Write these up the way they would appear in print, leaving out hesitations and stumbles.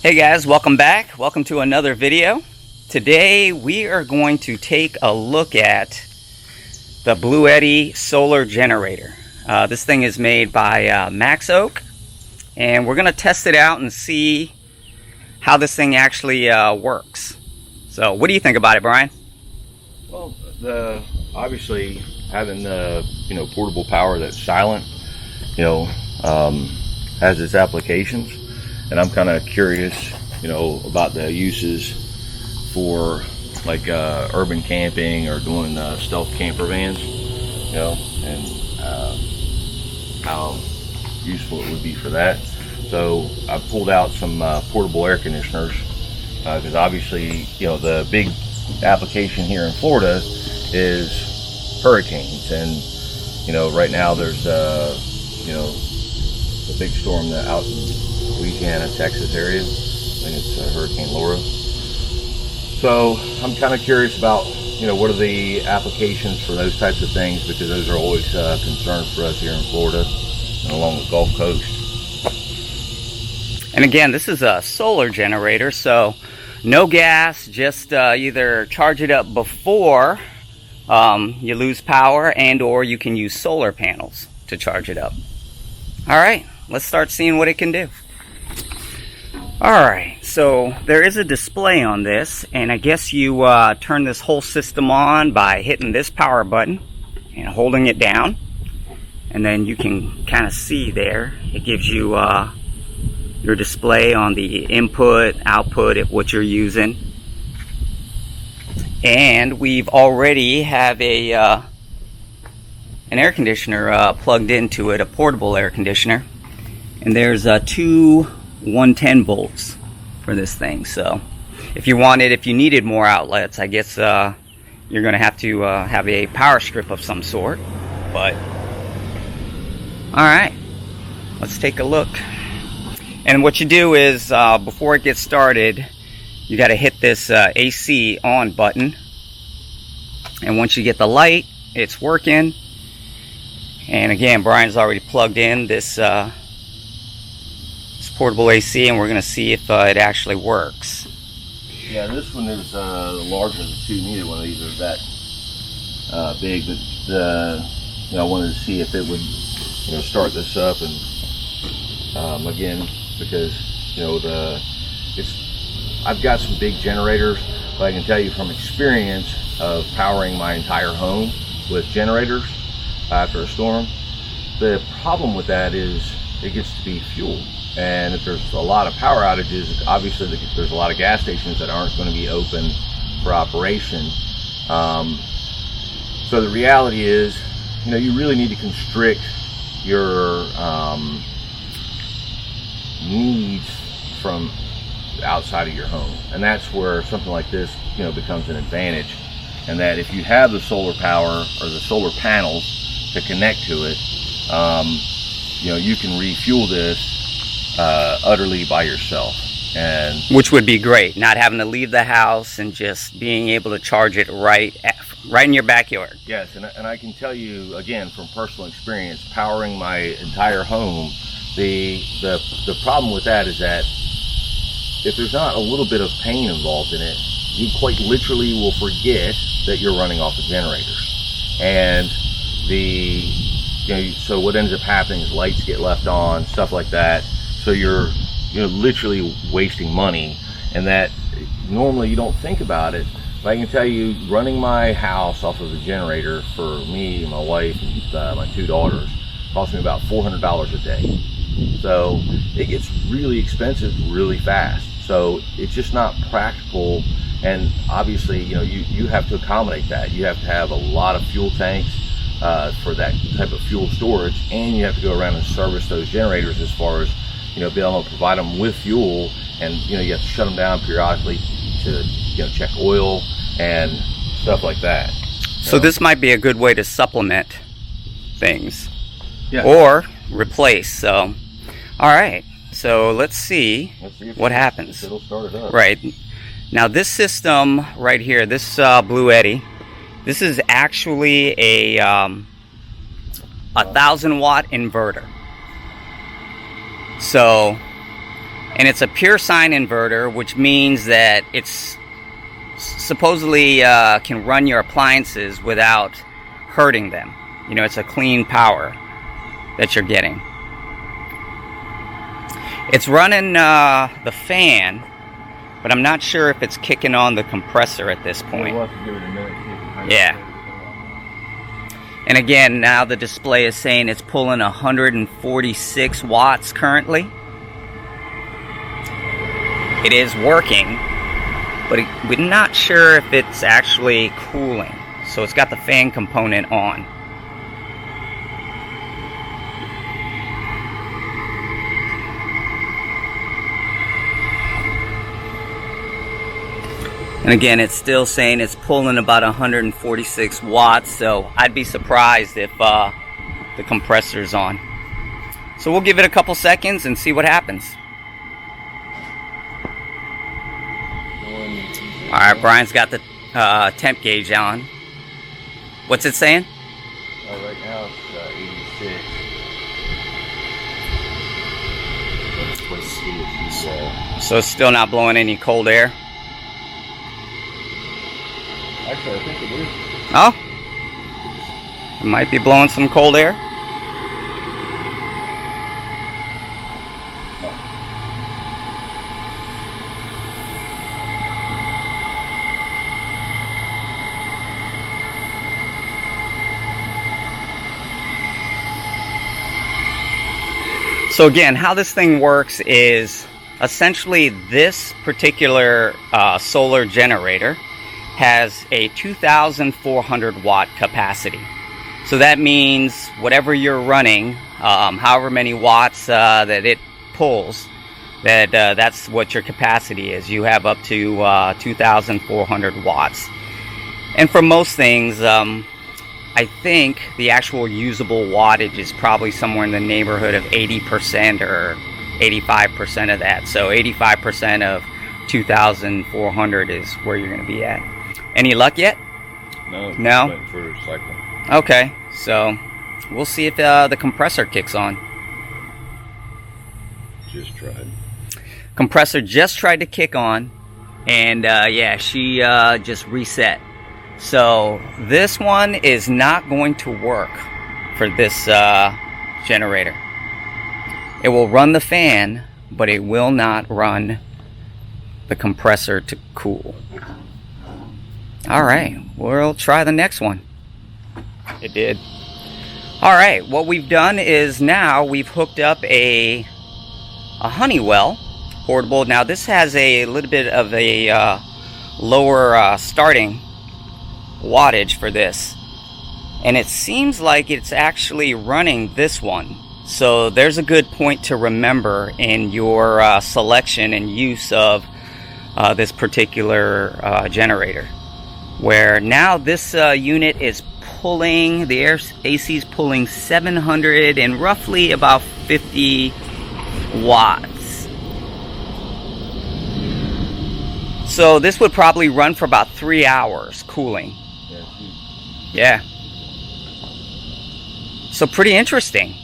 Hey guys, welcome back. Welcome to another video. Today we are going to take a look at the Bluetti solar generator. This thing is made by Max Oak, and we're going to test it out and see how this thing actually works. So what do you think about it, Brian? Well, obviously having the portable power that's silent, has its applications. And I'm kind of curious, about the uses for like urban camping or doing stealth camper vans, and how useful it would be for that. So I pulled out some portable air conditioners because obviously, the big application here in Florida is hurricanes, and right now there's the big storm that out in Louisiana, Texas area. I think it's Hurricane Laura. So I'm kind of curious about, what are the applications for those types of things, because those are always concerns for us here in Florida and along the Gulf Coast. And again, this is a solar generator, so no gas, just either charge it up before you lose power, and or you can use solar panels to charge it up. All right, let's start seeing what it can do. Alright, so there is a display on this, and I guess you turn this whole system on by hitting this power button and holding it down, and then you can kind of see there, it gives you your display on the input, output, what you're using. And we've already have an air conditioner plugged into it, a portable air conditioner, and there's two 110 volts for this thing. So if you needed more outlets, I guess you're gonna have to have a power strip of some sort. But all right, let's take a look. And what you do is before it gets started, you got to hit this AC on button, and once you get the light, it's working. And again, Brian's already plugged in this portable AC, and we're going to see if it actually works. Yeah, this one is larger than the two needed one of these are that big, but I wanted to see if it would start this up, and again, because I've got some big generators, but I can tell you from experience of powering my entire home with generators after a storm, the problem with that is it gets to be fuel. And if there's a lot of power outages, obviously there's a lot of gas stations that aren't going to be open for operation. So the reality is, you really need to constrict your needs from outside of your home. And that's where something like this, becomes an advantage. And that if you have the solar power or the solar panels to connect to it, you can refuel this utterly by yourself, and which would be great, not having to leave the house and just being able to charge it right in your backyard. Yes, and I can tell you again from personal experience, powering my entire home, the problem with that is that if there's not a little bit of pain involved in it, you quite literally will forget that you're running off a generator. And so what ends up happening is lights get left on, stuff like that. So you're literally wasting money, and that normally you don't think about it. But I can tell you, running my house off of a generator for me, my wife, and my two daughters cost me about $400 a day. So it gets really expensive really fast. So it's just not practical. And obviously, you have to accommodate that. You have to have a lot of fuel tanks for that type of fuel storage, and you have to go around and service those generators as far as be able to provide them with fuel, and you have to shut them down periodically to check oil and stuff like that. So this might be a good way to supplement things, yeah, or replace. So all right, so let's see what happens. It'll start it up. Right now, this system right here, this Bluetti, this is actually a 1,000-watt inverter. So And it's a pure sine inverter, which means that it's supposedly can run your appliances without hurting them. You know, it's a clean power that you're getting. It's running the fan, but I'm not sure if it's kicking on the compressor at this point. We'll have to give it a minute. Yeah. And again, now the display is saying it's pulling 146 watts currently. It is working, but we're not sure if it's actually cooling. So it's got the fan component on. And again, it's still saying it's pulling about 146 watts, so I'd be surprised if the compressor's on. So we'll give it a couple seconds and see what happens. Alright, Brian's got the temp gauge on. What's it saying? Right now it's 86. Let's see if he's, So it's still not blowing any cold air? Actually, I think it is. Oh? It might be blowing some cold air. So again, how this thing works is essentially this particular solar generator has a 2,400 watt capacity. So that means whatever you're running, however many watts that it pulls, that's what your capacity is. You have up to 2,400 watts. And for most things, I think the actual usable wattage is probably somewhere in the neighborhood of 80% or 85% of that. So 85% of 2,400 is where you're going to be at. Any luck yet? No. No? Went for cycling. Okay, so we'll see if the compressor kicks on. Just tried. Compressor just tried to kick on, and yeah, she just reset. So this one is not going to work for this generator. It will run the fan, but it will not run the compressor to cool. Alright, we'll try the next one. It did. Alright, what we've done is now we've hooked up a Honeywell portable. Now this has a little bit of a lower starting wattage for this, and it seems like it's actually running this one. So there's a good point to remember in your selection and use of this particular generator, where now this unit is pulling, the AC is pulling 700 and roughly about 50 watts. So this would probably run for about 3 hours cooling. Yeah. So pretty interesting.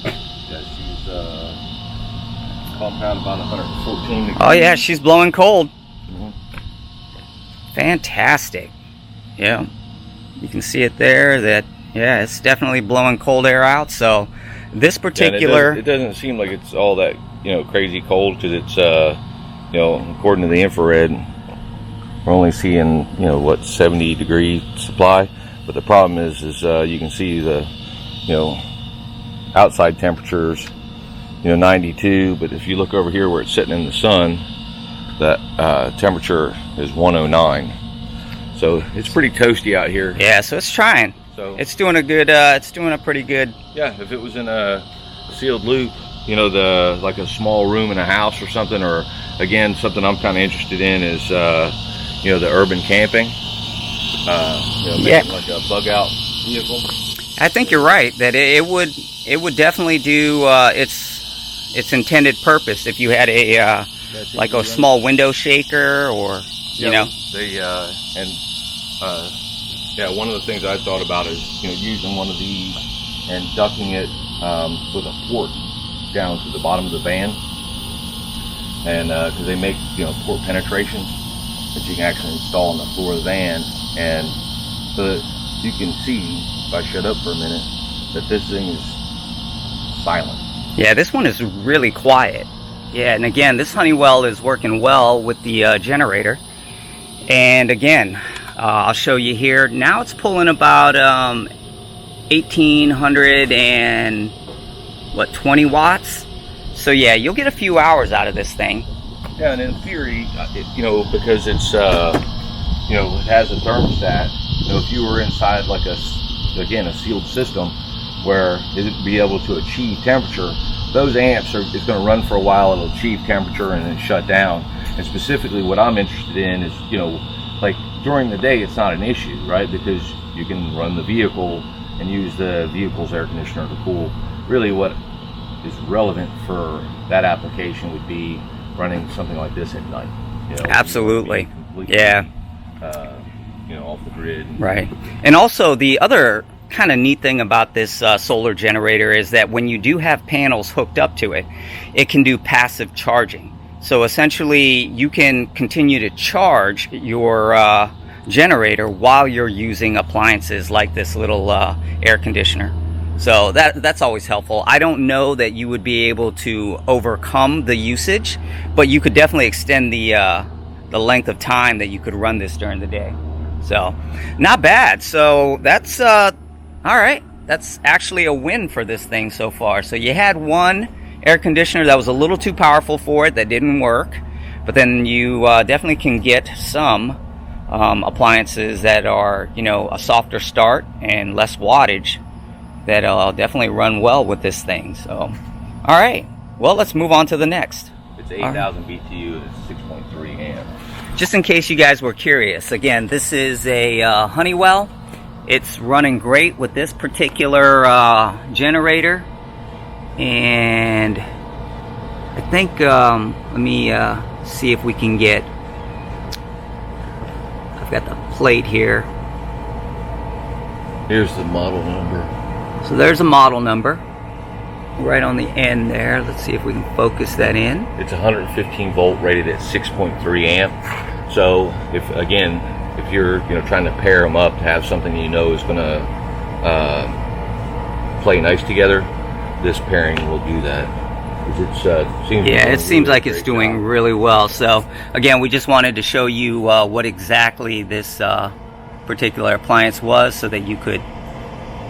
Yeah, she's compound about 114 degrees. Oh yeah, she's blowing cold. Mm-hmm. Fantastic. Yeah. You can see it there that, yeah, it's definitely blowing cold air out. So this particular... Yeah, it doesn't seem like it's all that, crazy cold, because it's, according to the infrared, we're only seeing, 70 degree supply. But the problem is you can see the, outside temperatures, 92. But if you look over here where it's sitting in the sun, that temperature is 109. So it's pretty toasty out here. Yeah, so it's trying. So it's doing a good, it's doing a pretty good... Yeah, if it was in a sealed loop, like a small room in a house or something, or again, something I'm kind of interested in is, the urban camping. Yeah. Like a bug out vehicle. I think you're right, that it would definitely do its intended purpose if you had a like a small window shaker, or one of the things I thought about is using one of these and ducking it with a port down to the bottom of the van, and because they make port penetrations that you can actually install on the floor of the van, and so that you can see, if I shut up for a minute, that this thing is silent. Yeah, this one is really quiet. Yeah, and again, this Honeywell is working well with the generator. And again, I'll show you here. Now it's pulling about 1820 watts. So yeah, you'll get a few hours out of this thing. Yeah, and in theory, because it's it has a thermostat. If you were inside like a sealed system where it'd be able to achieve temperature, those amps it's going to run for a while. It'll achieve temperature and then shut down. And specifically, what I'm interested in is like during the day, it's not an issue, right? Because you can run the vehicle and use the vehicle's air conditioner to cool. Really, what is relevant for that application would be running something like this at night. Absolutely. Yeah. Off the grid. Right. And also the other kind of neat thing about this solar generator is that when you do have panels hooked up to it, it can do passive charging. So essentially you can continue to charge your generator while you're using appliances like this little air conditioner. So that's always helpful. I don't know that you would be able to overcome the usage, but you could definitely extend the length of time that you could run this during the day. So not bad. So that's all right. That's actually a win for this thing so far. So you had one air conditioner that was a little too powerful for it, that didn't work, but then you definitely can get some appliances that are a softer start and less wattage that'll definitely run well with this thing. So all right, well, let's move on to the next. It's 8,000 BTU and it's 6.3 amp. Just in case you guys were curious, again, this is a Honeywell. It's running great with this particular generator, and I think let me see if we can get, I've got the plate here. Here's the model number. So there's a model number right on the end there. Let's see if we can focus that in. It's 115 volt rated at 6.3 amp. So if you're trying to pair them up to have something is going to play nice together, this pairing will do that. It seems like it's doing really well. So again, we just wanted to show you what exactly this particular appliance was, so that you could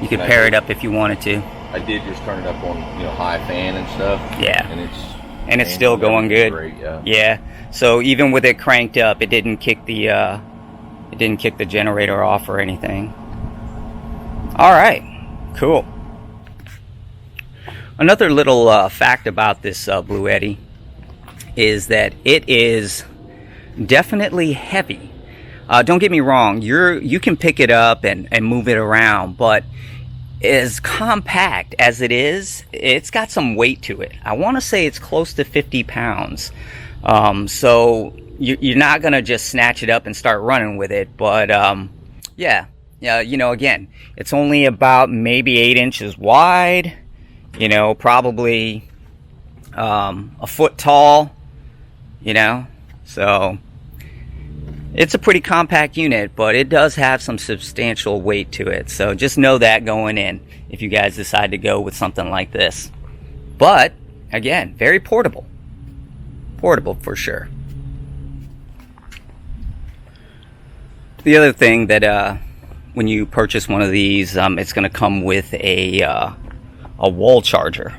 pair it up if you wanted to. I did just turn it up on high fan and stuff. Yeah, and it's still going good. Great, yeah. So even with it cranked up, it didn't kick the generator off or anything. All right, cool. Another little fact about this Bluetti is that it is definitely heavy. Don't get me wrong, you can pick it up and move it around, but as compact as it is, it's got some weight to it. I want to say it's close to 50 pounds. So you're not going to just snatch it up and start running with it, but yeah, again, it's only about maybe 8 inches wide, probably a foot tall, so it's a pretty compact unit, but it does have some substantial weight to it. So just know that going in if you guys decide to go with something like this. But again, very portable. Portable for sure. The other thing that when you purchase one of these, it's going to come with a wall charger.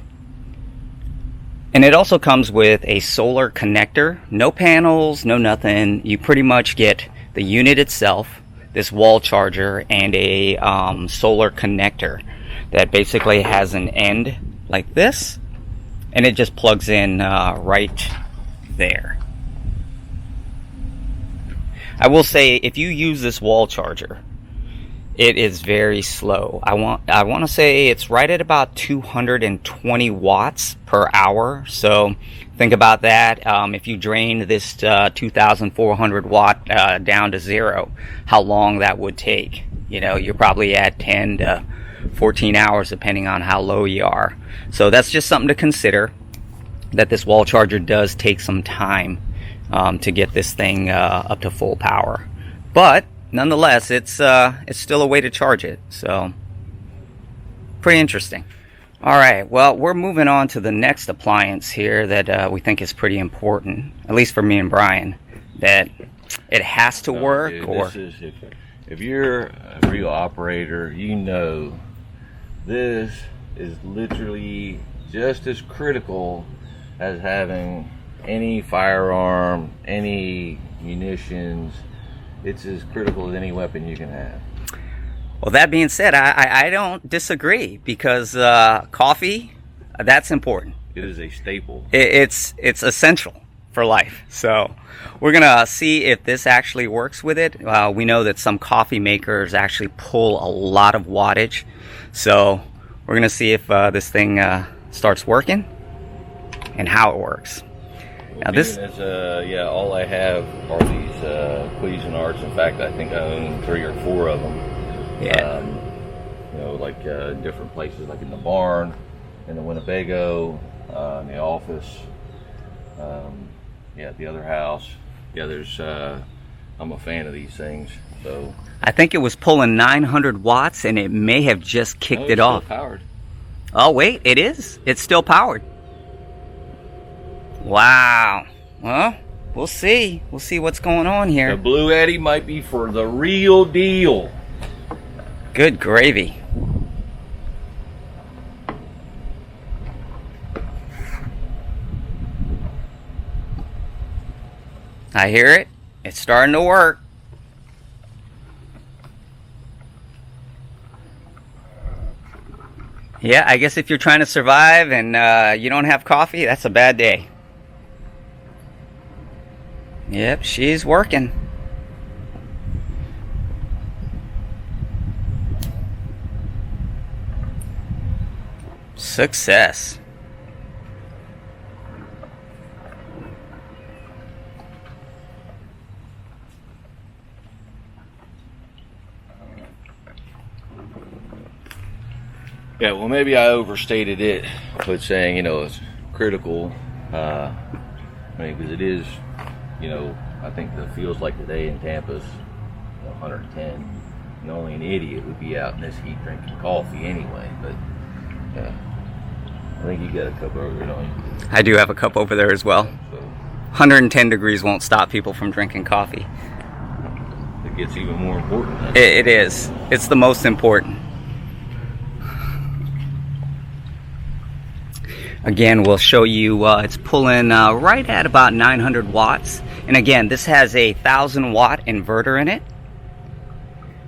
And it also comes with a solar connector. No panels, no nothing. You pretty much get the unit itself, this wall charger, and a solar connector that basically has an end like this, and it just plugs in right there. I will say, if you use this wall charger, it is very slow. I want to say it's right at about 220 watts per hour. So think about that. If you drain this 2,400 watt down to zero, how long that would take. You're probably at 10 to 14 hours depending on how low you are. So that's just something to consider, that this wall charger does take some time to get this thing up to full power. But nonetheless, it's still a way to charge it. So pretty interesting. All right, well, we're moving on to the next appliance here that we think is pretty important, at least for me and Brian, that it has to work. Dude, or this is, if you're a real operator, you know this is literally just as critical as having any firearm, any munitions. It's as critical as any weapon you can have. Well, that being said, I don't disagree, because coffee, that's important. It is a staple. It's essential for life. So we're gonna see if this actually works with it. We know that some coffee makers actually pull a lot of wattage, so we're gonna see if this thing starts working and how it works. Now this is yeah, all I have are these Cuisinarts. In fact, I think I own 3 or 4 of them. Yeah. You know, like different places, like in the barn, in the Winnebago, in the office, yeah, at the other house. Yeah, there's I'm a fan of these things. So I think it was pulling 900 watts, and it may have just kicked it off. Still powered. Oh wait, it is. It's still powered. Wow. Well, we'll see. We'll see what's going on here. The Bluetti might be for the real deal. Good gravy. I hear it. It's starting to work. Yeah, I guess if you're trying to survive and you don't have coffee, that's a bad day. Yep, she's working. Success. Yeah, well, maybe I overstated it with saying, you know, it's critical. I mean, because it is, you know, I think the feels like today in Tampa's 110, and only an idiot would be out in this heat drinking coffee anyway. But yeah, I think you got a cup over there, don't you? I do have a cup over there as well. So 110 degrees won't stop people from drinking coffee. it gets even more important. Then. It is. It's the most important. Again, we'll show you it's pulling right at about 900 watts. And again, this has a 1000 watt inverter in it.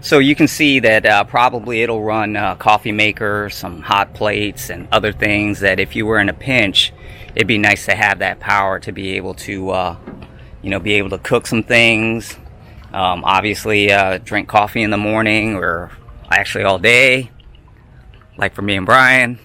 So you can see that probably it'll run coffee maker, some hot plates, and other things that if you were in a pinch, it'd be nice to have that power to be able to, you know, be able to cook some things. Obviously, drink coffee in the morning, or actually all day, like for me and Brian.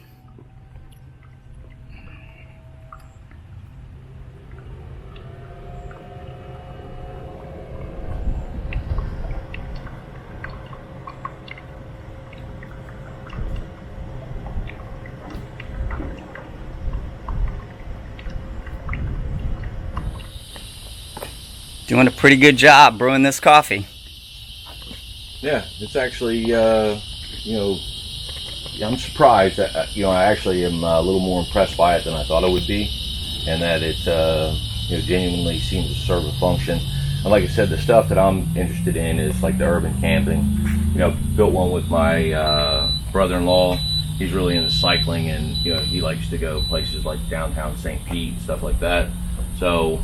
Doing a pretty good job brewing this coffee. Yeah, it's actually, you know, I'm surprised that, you know, I actually am a little more impressed by it than I thought I would be, and that it, you know, genuinely seems to serve a function. And like I said, the stuff that I'm interested in is like the urban camping. You know, built one with my brother-in-law. He's really into cycling, and, you know, he likes to go places like downtown St. Pete and stuff like that. So,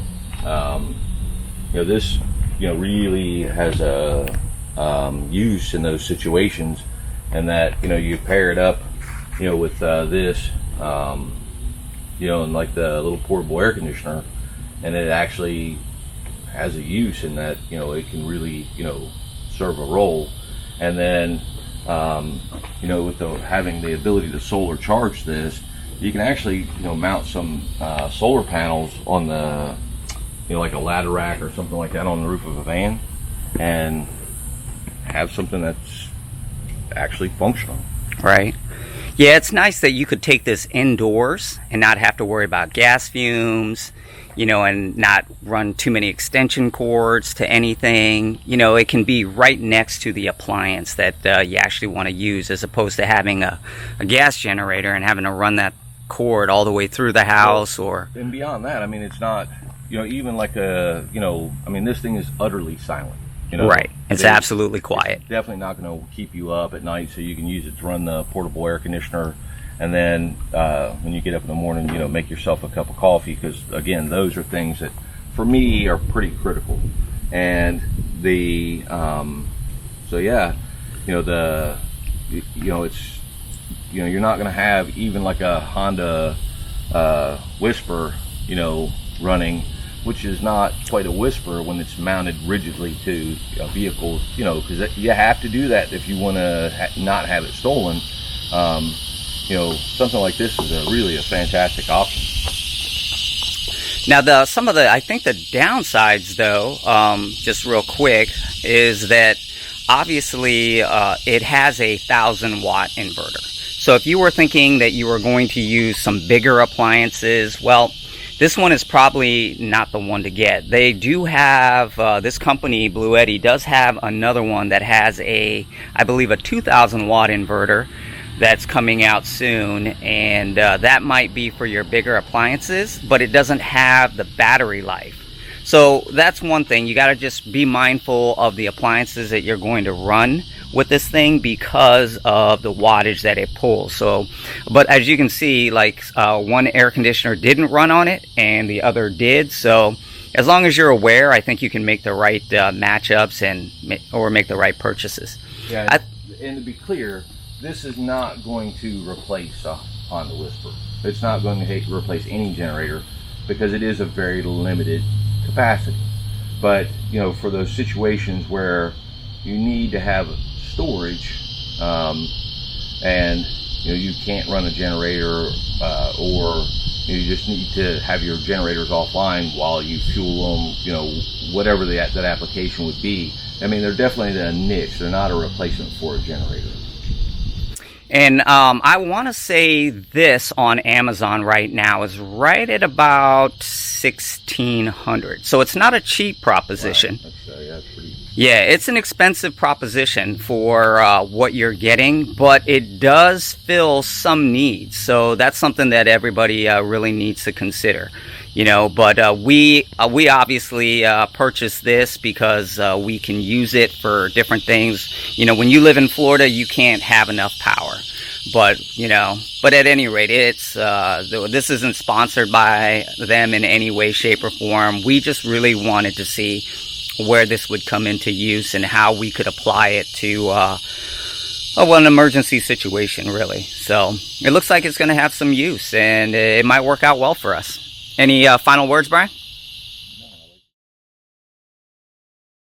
you know, this, you know, really has a use in those situations, and that, you know, you pair it up, you know, with this, you know, and like the little portable air conditioner, and it actually has a use in that, you know, it can really, you know, serve a role. And then, you know, with having the ability to solar charge this, you can actually, you know, mount some solar panels on the, you know, like a ladder rack or something like that on the roof of a van, and have something that's actually functional. Right. Yeah, it's nice that you could take this indoors and not have to worry about gas fumes, and not run too many extension cords to anything. It can be right next to the appliance that you actually want to use, as opposed to having a gas generator and having to run that cord all the way through the house. And beyond that, I mean, it's not, even like this thing is utterly silent. Right. It's absolutely quiet. It's definitely not going to keep you up at night, so you can use it to run the portable air conditioner. And then when you get up in the morning, make yourself a cup of coffee, because again, those are things that for me are pretty critical. And the it's you're not going to have even like a Honda Whisper running, which is not quite a Whisper when it's mounted rigidly to a vehicle, because you have to do that if you want to not have it stolen. Something like this is really a fantastic option. Now, I think the downsides, though, just real quick, is that obviously it has a 1,000-watt inverter. So if you were thinking that you were going to use some bigger appliances, well, this one is probably not the one to get. They do have, this company, Bluetti, does have another one that has I believe, a 2,000-watt inverter that's coming out soon, and that might be for your bigger appliances, but it doesn't have the battery life. So that's one thing. You got to just be mindful of the appliances that you're going to run with this thing because of the wattage that it pulls. So, but as you can see, like one air conditioner didn't run on it and the other did. So as long as you're aware, I think you can make the right matchups or make the right purchases. Yeah, and to be clear, this is not going to replace a Honda Whisper. It's not going to replace any generator, because it is a very limited capacity. But for those situations where you need to have storage, and you can't run a generator, or you just need to have your generators offline while you fuel them, whatever that application would be. I mean, they're definitely a niche. They're not a replacement for a generator. And I want to say this on Amazon right now is right at about $1,600. So it's not a cheap proposition. Wow. That's pretty... Yeah, it's an expensive proposition for what you're getting, but it does fill some needs. So that's something that everybody really needs to consider. But we obviously purchased this because we can use it for different things. When you live in Florida, you can't have enough power. But at any rate, this isn't sponsored by them in any way, shape, or form. We just really wanted to see where this would come into use and how we could apply it to an emergency situation, really. So it looks like it's going to have some use, and it might work out well for us. Any final words, Brian?